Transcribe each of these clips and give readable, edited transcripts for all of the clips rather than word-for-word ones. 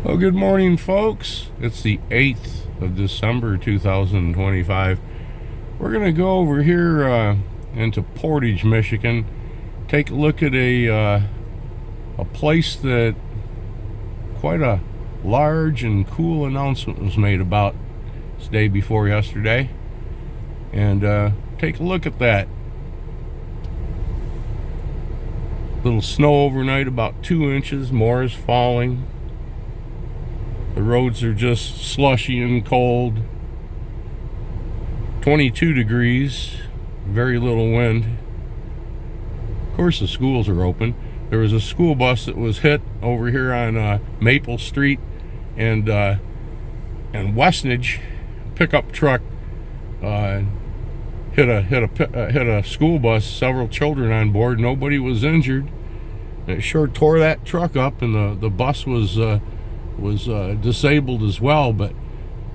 Well, good morning, folks. It's the 8th of December 2025. We're going to go over here into Portage, Michigan. Take a look at a place that quite a large and cool announcement was made about this day before yesterday. And take a look at that. Little snow overnight, about 2 inches. More is falling. The roads are just slushy and cold. 22 degrees, very little wind. Of course, the schools are open. There was a school bus that was hit over here on Maple Street and Westnedge. Pickup truck hit a school bus. Several children on board. Nobody was injured. It sure tore that truck up, and the bus was disabled as well, but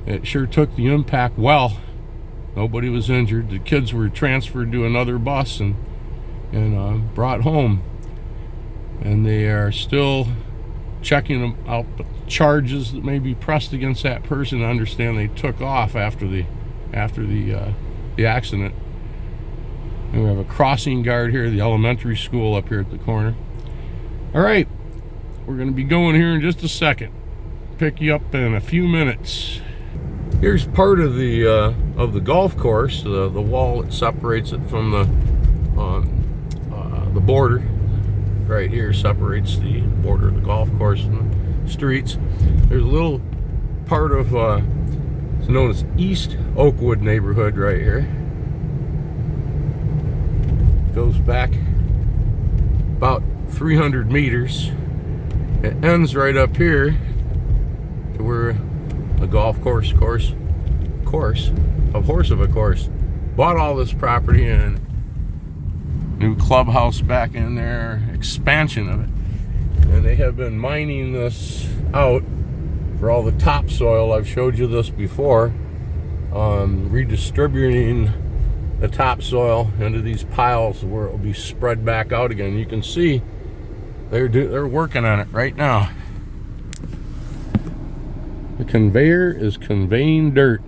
it sure took the impact well. Nobody was injured. The kids were transferred to another bus and brought home, and they are still checking out the charges that may be pressed against that person. I understand they took off after the accident. And we have a crossing guard here, the elementary school up here at the corner. All right, we're going to be going here in just a second. Pick you up in a few minutes. Here's part of the golf course, the wall that separates it from the border. Right here separates the border of the golf course from the streets. There's a little part of it's known as East Oakwood neighborhood right here. Goes back about 300 meters. It ends right up here to where the golf course bought all this property and new clubhouse back in there, expansion of it, and they have been mining this out for all the topsoil. I've showed you this before, redistributing the topsoil into these piles where it will be spread back out again. You can see they're working on it right now. The conveyor is conveying dirt.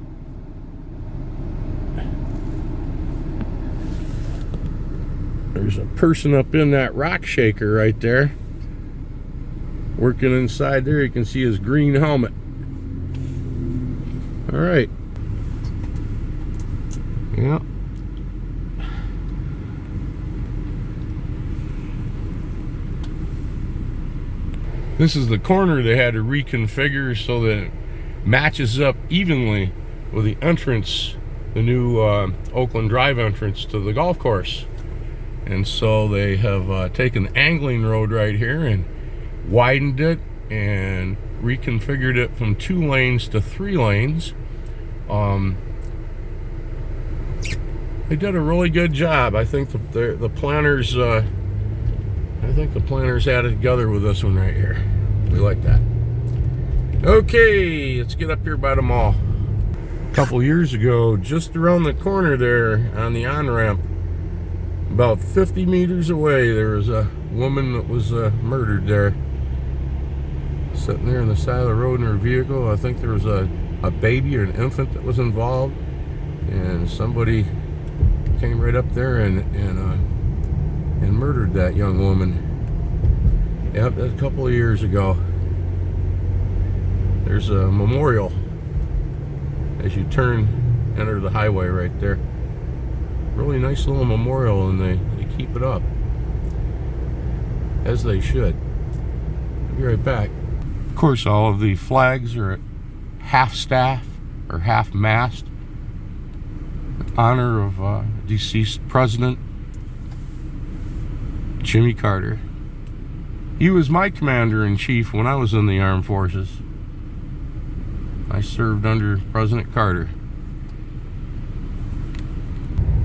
There's a person up in that rock shaker right there, working inside there. You can see his green helmet. All right. Yeah. This is the corner they had to reconfigure so that it matches up evenly with the entrance, the new Oakland Drive entrance to the golf course. And so they have taken the angling road right here and widened it and reconfigured it from 2 lanes to 3 lanes. They did a really good job. I think the planners had it together with this one right here. We like that. Okay, let's get up here by the mall. A couple years ago, just around the corner there on the on-ramp, about 50 meters away, there was a woman that was murdered there, sitting there on the side of the road in her vehicle. I think there was a baby or an infant that was involved, and somebody came right up there and murdered that young woman. Yep, a couple of years ago. There's a memorial as you enter the highway right there. Really nice little memorial, and they keep it up, as they should. I'll be right back. Of course, all of the flags are at half staff or half mast in honor of deceased President Jimmy Carter. He was my commander-in-chief when I was in the armed forces. I served under President Carter.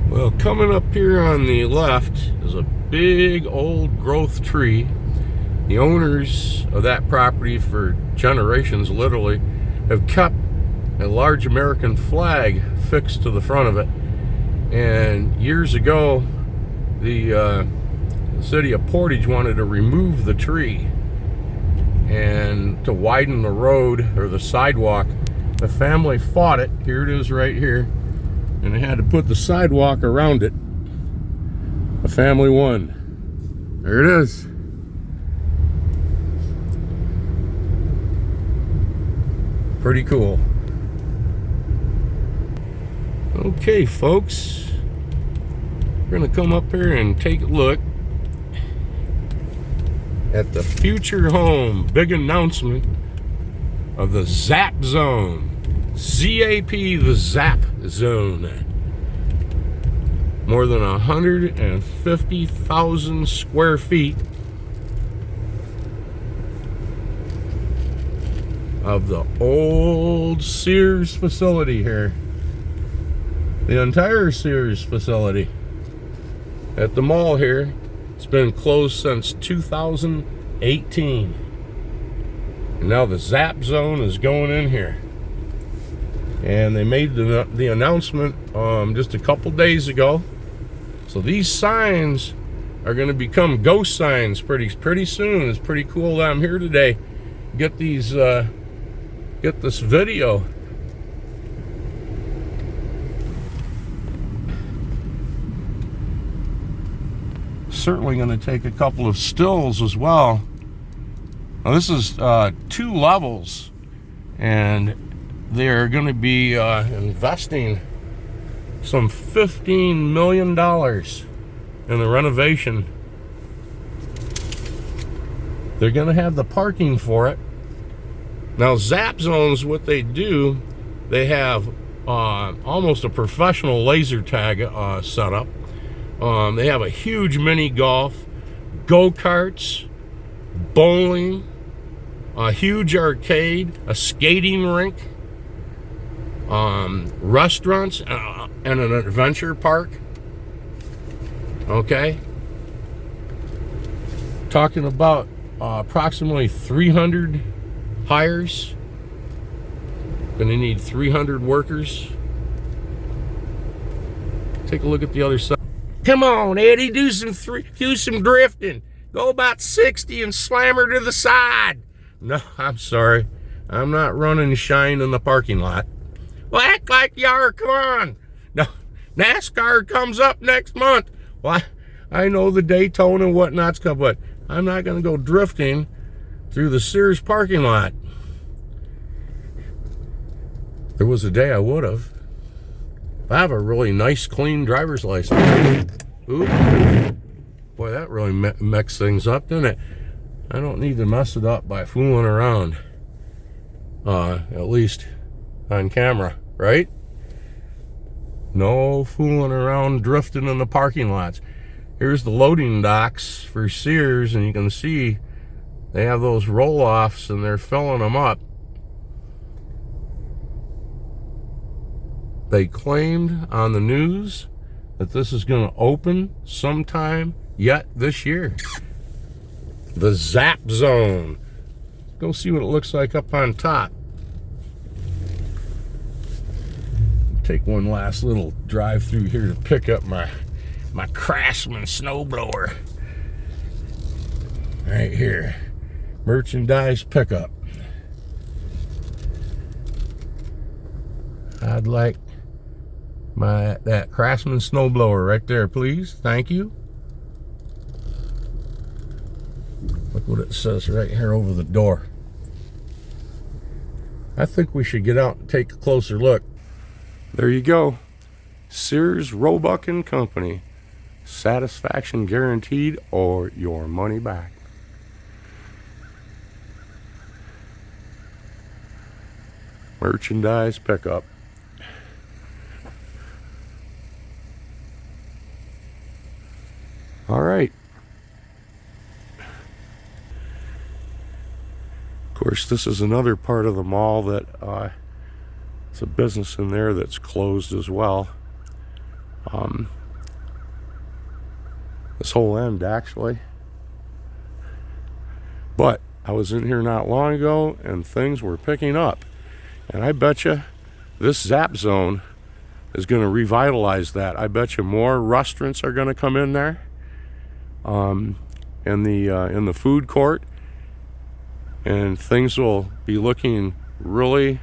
Well, coming up here on the left is a big old growth tree. The owners of that property for generations, literally, have kept a large American flag fixed to the front of it. And years ago, the city of Portage wanted to remove the tree. and to widen the road or the sidewalk. The family fought it. Here it is right here. And they had to put the sidewalk around it. The family won. There it is. Pretty cool. Okay, folks. We're going to come up here and take a look at the future home. Big announcement of the ZAP Zone. ZAP, the ZAP Zone. More than 150,000 square feet of the old Sears facility here. The entire Sears facility at the mall here. It's been closed since 2018. And now the ZAP Zone is going in here. And they made the announcement just a couple days ago. So these signs are going to become ghost signs pretty soon. It's pretty cool that I'm here today. Get these, get this video. Certainly going to take a couple of stills as well. Now this is 2 levels, and they're going to be investing some $15 million in the renovation. They're going to have the parking for it. Now ZAP Zones, what they do, they have almost a professional laser tag setup. They have a huge mini golf, go-karts, bowling, a huge arcade, a skating rink, restaurants, and an adventure park. Okay. Talking about approximately 300 hires. Gonna need 300 workers. Take a look at the other side. Come on, Eddie, do some drifting. Go about 60 and slam her to the side. No, I'm sorry. I'm not running shine in the parking lot. Well, act like you are. Come on. No, NASCAR comes up next month. Well, I know the Daytona and whatnot's coming, but I'm not going to go drifting through the Sears parking lot. There was a day I would have. I have a really nice, clean driver's license. Ooh. Boy, that really mixed things up, didn't it? I don't need to mess it up by fooling around. At least on camera, right? No fooling around drifting in the parking lots. Here's the loading docks for Sears, and you can see they have those roll-offs and they're filling them up. They claimed on the news that this is going to open sometime yet this year. The ZAP Zone. Go see what it looks like up on top. Take one last little drive through here to pick up my Craftsman snowblower. Right here. Merchandise pickup. I'd like that Craftsman snowblower right there, please. Thank you. Look what it says right here over the door. I think we should get out and take a closer look. There you go. Sears, Roebuck and Company. Satisfaction guaranteed or your money back. Merchandise pickup. All right. Of course, this is another part of the mall that it's a business in there that's closed as well. This whole end, actually. But I was in here not long ago, and things were picking up. And I bet you this ZAP Zone is going to revitalize that. I bet you more restaurants are going to come in there. In the food court. and things will be looking really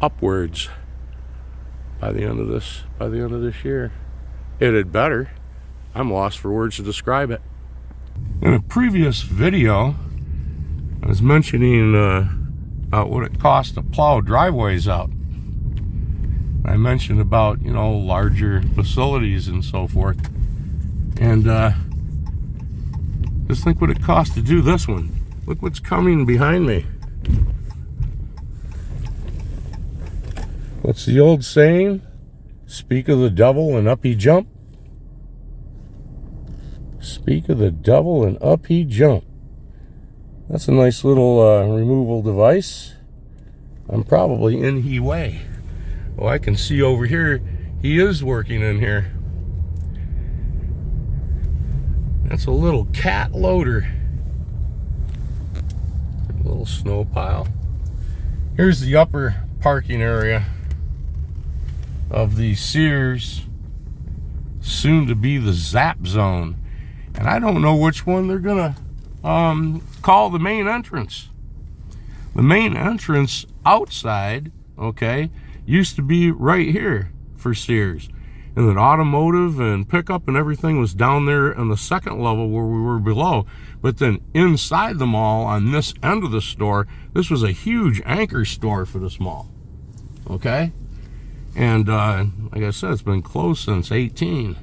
upwards by the end of this year. It had better. I'm lost for words to describe it. In a previous video, I was mentioning about what it costs to plow driveways out. I mentioned about, you know, larger facilities and so forth. And just think what it costs to do this one. Look what's coming behind me. What's the old saying? Speak of the devil and up he jump. Speak of the devil and up he jump. That's a nice little removal device. I'm probably in he way. Oh, I can see over here, he is working in here. That's a little cat loader. A little snow pile. Here's the upper parking area of the Sears, soon to be the ZAP Zone. And I don't know which one they're gonna call the main entrance. The main entrance outside, okay, used to be right here for Sears. And then automotive and pickup and everything was down there on the second level where we were below. But then inside the mall, on this end of the store, this was a huge anchor store for this mall. Okay? And like I said, it's been closed since 18.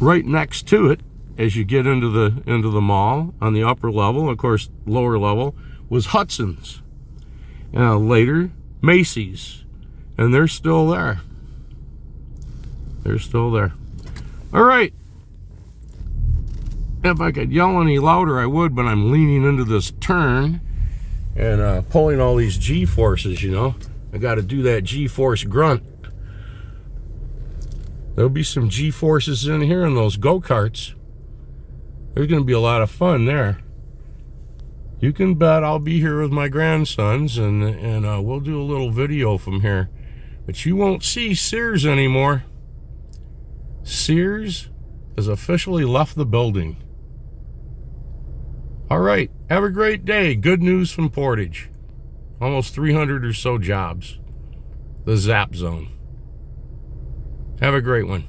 Right next to it, as you get into the mall, on the upper level, of course, lower level, was Hudson's. Later, Macy's. And they're still there. They're still there. All right. If I could yell any louder, I would, but I'm leaning into this turn and pulling all these G-forces, you know. I got to do that G-force grunt. There'll be some G-forces in here in those go-karts. There's going to be a lot of fun there. You can bet I'll be here with my grandsons, and we'll do a little video from here. But you won't see Sears anymore. Sears has officially left the building. All right, have a great day. Good news from Portage. Almost 300 or so jobs. The ZAP Zone. Have a great one.